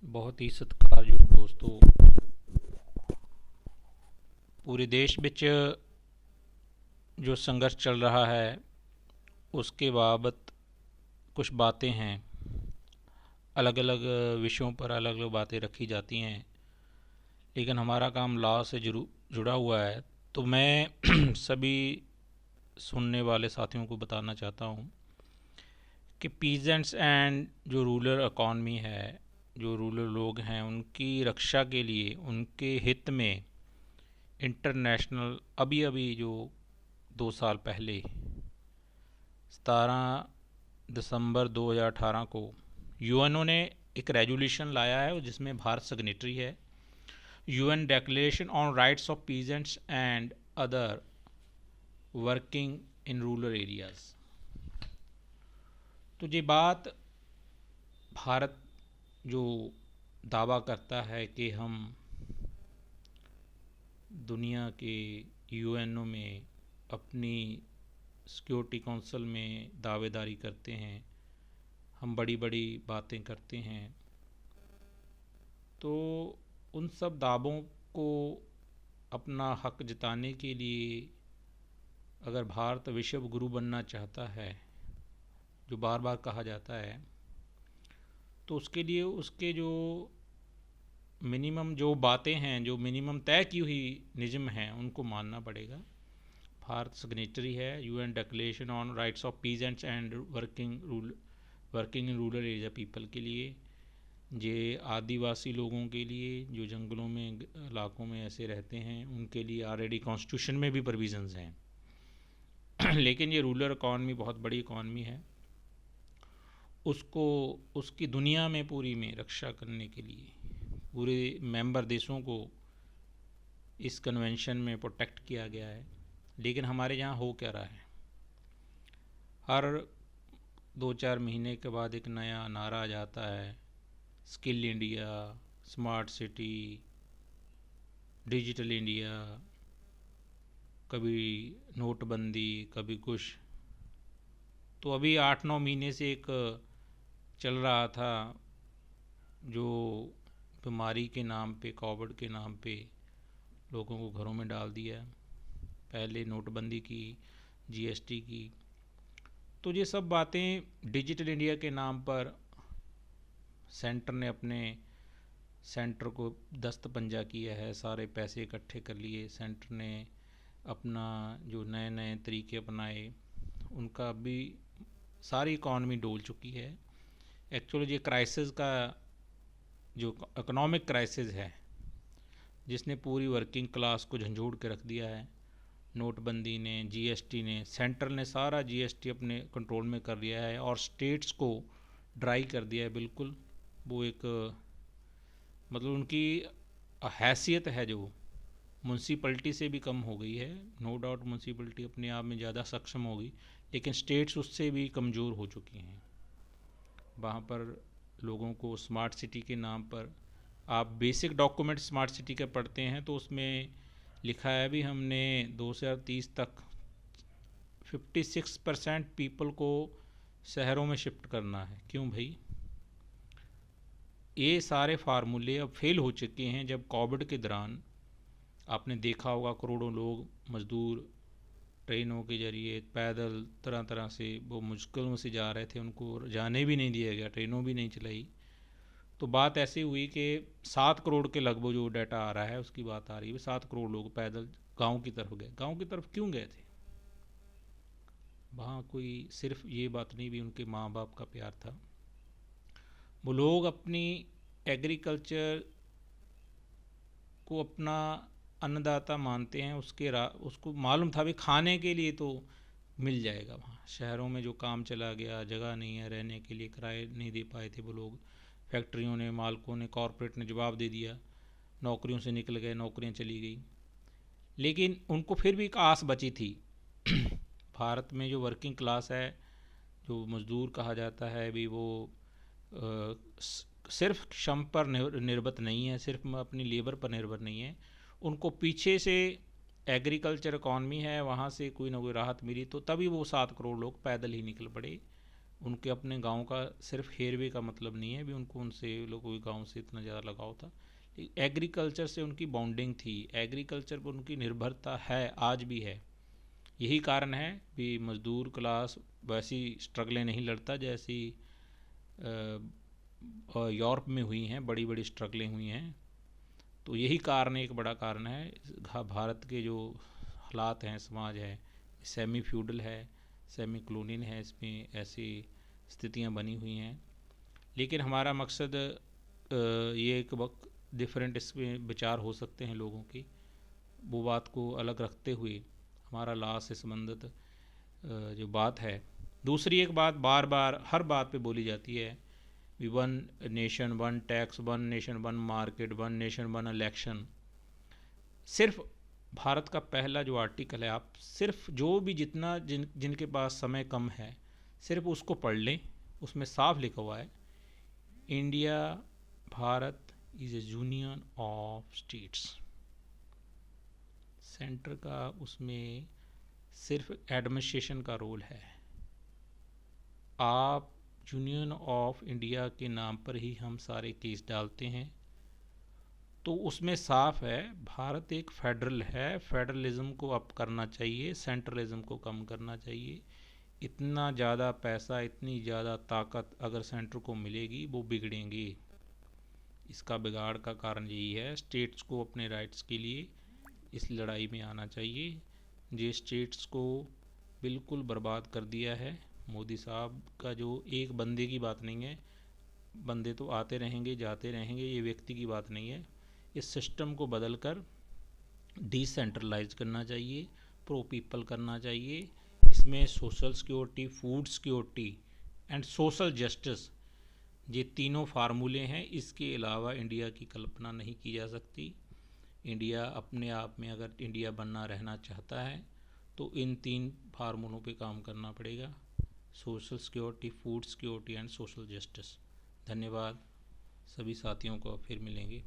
बहुत ही ਸਤਿਕਾਰਯੋਗ ਦੋਸਤੋ, पूरे देश ਵਿੱਚ जो संघर्ष चल रहा है उसके बाबत कुछ बातें हैं। अलग अलग विषयों पर अलग अलग बातें रखी जाती हैं, लेकिन हमारा काम लॉ से जुड़ा हुआ है। तो मैं सभी सुनने वाले साथियों को बताना चाहता हूँ कि पीजेंट्स एंड जो रूरल इकॉनमी है, जो रूरल लोग हैं, उनकी रक्षा के लिए, उनके हित में इंटरनेशनल अभी अभी जो 2 साल पहले 17 दिसंबर 2018 को यूएनओ ने एक रेजोल्यूशन लाया है जिसमें भारत सिग्नेटरी है। UN declaration on rights of peasants and other working in rural areas. तो ये बात भारत जो दावा करता है कि हम दुनिया के यूएनओ में अपनी सिक्योरिटी काउंसिल में दावेदारी करते हैं, हम बड़ी बड़ी बातें करते हैं, तो उन सब दावों को अपना हक जताने के लिए अगर भारत विश्व गुरु बनना चाहता है, जो बार बार कहा जाता है, तो उसके लिए उसके जो मिनिमम जो बातें हैं, जो मिनिमम तय की हुई नियम हैं, उनको मानना पड़ेगा। भारत सिग्नेटरी है UN declaration on rights of peasants and working in rural area people के लिए, ये आदिवासी लोगों के लिए जो जंगलों में इलाकों में ऐसे रहते हैं, उनके लिए ऑलरेडी कॉन्स्टिट्यूशन में भी प्रोविजंस हैं। लेकिन ये रूरल इकॉनमी बहुत बड़ी इकॉनमी है, उसको उसकी दुनिया में पूरी में रक्षा करने के लिए पूरे मेंबर देशों को इस कन्वेंशन में प्रोटेक्ट किया गया है। लेकिन हमारे यहाँ हो क्या रहा है, हर 2-4 महीने के बाद एक नया नारा आ जाता है, skill India, smart city, digital India, कभी नोटबंदी, कभी कुछ। तो अभी 8-9 महीने से एक चल रहा था जो बीमारी के नाम पे, कोविड के नाम पे लोगों को घरों में डाल दिया। पहले नोटबंदी की, जीएसटी की। तो ये सब बातें डिजिटल इंडिया के नाम पर सेंटर ने अपने सेंटर को दस्त पंजा किया है, सारे पैसे इकट्ठे कर लिए। सेंटर ने अपना जो नए नए तरीके अपनाए, उनका भी सारी इकॉनमी डोल चुकी है। एक्चुअली ये क्राइसिस का जो इकोनॉमिक क्राइसिस है, जिसने पूरी वर्किंग क्लास को झंझोड़ के रख दिया है, नोटबंदी ने, जीएसटी ने, सेंट्रल ने सारा जीएसटी अपने कंट्रोल में कर लिया है और स्टेट्स को ड्राई कर दिया है बिल्कुल। वो एक मतलब उनकी हैसियत है जो म्यूनसिपलिटी से भी कम हो गई है। नो डाउट म्यूनसिपलिटी अपने आप में ज़्यादा सक्षम होगी, लेकिन स्टेट्स उससे भी कमज़ोर हो चुकी हैं। वहाँ पर लोगों को स्मार्ट सिटी के नाम पर, आप बेसिक डॉक्यूमेंट स्मार्ट सिटी का पढ़ते हैं तो उसमें लिखा है भी हमने 2030 तक 56% पीपल को शहरों में शिफ्ट करना है। क्यों भाई? ये सारे फार्मूले अब फेल हो चुके हैं। जब कोविड के दौरान आपने देखा होगा, करोड़ों लोग मज़दूर ट्रेनों के ज़रिए, पैदल, तरह तरह से वो मुश्किलों से जा रहे थे, उनको जाने भी नहीं दिया गया, ट्रेनों भी नहीं चलाई। तो बात ऐसी हुई कि 7 करोड़ के लगभग जो डाटा आ रहा है उसकी बात आ रही है, 7 करोड़ लोग पैदल गांव की तरफ गए। गांव की तरफ क्यों गए थे? वहाँ कोई सिर्फ ये बात नहीं भी उनके माँ बाप का प्यार था, वो लोग अपनी एग्रीकल्चर को अपना अन्नदाता मानते हैं। उसको मालूम था भी खाने के लिए तो मिल जाएगा। वहाँ शहरों में जो काम चला गया, जगह नहीं है रहने के लिए, किराए नहीं दे पाए थे वो लोग, फैक्ट्रियों ने, मालिकों ने, कॉरपोरेट ने जवाब दे दिया, नौकरियों से निकल गए, नौकरियां चली गई। लेकिन उनको फिर भी एक आस बची थी। भारत में जो वर्किंग क्लास है, जो मज़दूर कहा जाता है भी, वो सिर्फ श्रम पर निर्भर नहीं है, सिर्फ अपनी लेबर पर निर्भर नहीं है। उनको पीछे से एग्रीकल्चर इकॉनमी है, वहाँ से कोई ना कोई राहत मिली, तो तभी वो 7 करोड़ लोग पैदल ही निकल पड़े उनके अपने गांव का सिर्फ हेरवे का मतलब नहीं है भी उनको उनसे लोगों के गांव से इतना ज़्यादा लगाव था। एग्रीकल्चर से उनकी बॉन्डिंग थी, एग्रीकल्चर पर उनकी निर्भरता है, आज भी है। यही कारण है कि मज़दूर क्लास वैसी स्ट्रगलें नहीं लड़ता जैसी यूरोप में हुई हैं, बड़ी बड़ी स्ट्रगलें हुई हैं। तो यही कारण, एक बड़ा कारण है भारत के जो हालात हैं, समाज है, सेमी फ्यूडल है, सेमी कॉलोनियल है, इसमें ऐसी स्थितियां बनी हुई हैं। लेकिन हमारा मकसद ये एक वक्त डिफरेंट इसमें विचार हो सकते हैं लोगों की, वो बात को अलग रखते हुए हमारा लॉ से संबंधित जो बात है। दूसरी एक बात बार बार हर बात पे बोली जाती है, one nation one tax, one nation one market, one nation one election. सिर्फ भारत का पहला जो आर्टिकल है, आप सिर्फ जो भी जितना जिनके पास समय कम है सिर्फ उसको पढ़ लें। उसमें साफ लिखा हुआ है, India, Bharat is A union of states. Centre का उसमें सिर्फ एडमिनिस्ट्रेशन का रोल है। आप यूनियन ऑफ इंडिया के नाम पर ही हम सारे केस डालते हैं। तो उसमें साफ है भारत एक फेडरल है, फेडरलिज्म को अप करना चाहिए, सेंट्रलिज्म को कम करना चाहिए। इतना ज़्यादा पैसा, इतनी ज़्यादा ताकत अगर सेंटर को मिलेगी वो बिगड़ेंगे। इसका बिगाड़ का कारण यही है, स्टेट्स को अपने राइट्स के लिए इस लड़ाई में आना चाहिए। ये स्टेट्स को बिल्कुल बर्बाद कर दिया है मोदी साहब का। जो एक बंदे की बात नहीं है, बंदे तो आते रहेंगे जाते रहेंगे, ये व्यक्ति की बात नहीं है। इस सिस्टम को बदल कर डिसेंट्रलाइज करना चाहिए, प्रो पीपल करना चाहिए। इसमें social security, food security and social justice, ये तीनों फार्मूले हैं। इसके अलावा इंडिया की कल्पना नहीं की जा सकती। इंडिया अपने आप में अगर इंडिया बनना रहना चाहता है तो इन तीन फार्मूलों पे काम करना पड़ेगा, social security, food security and social justice. धन्यवाद। सभी साथियों को फिर मिलेंगे।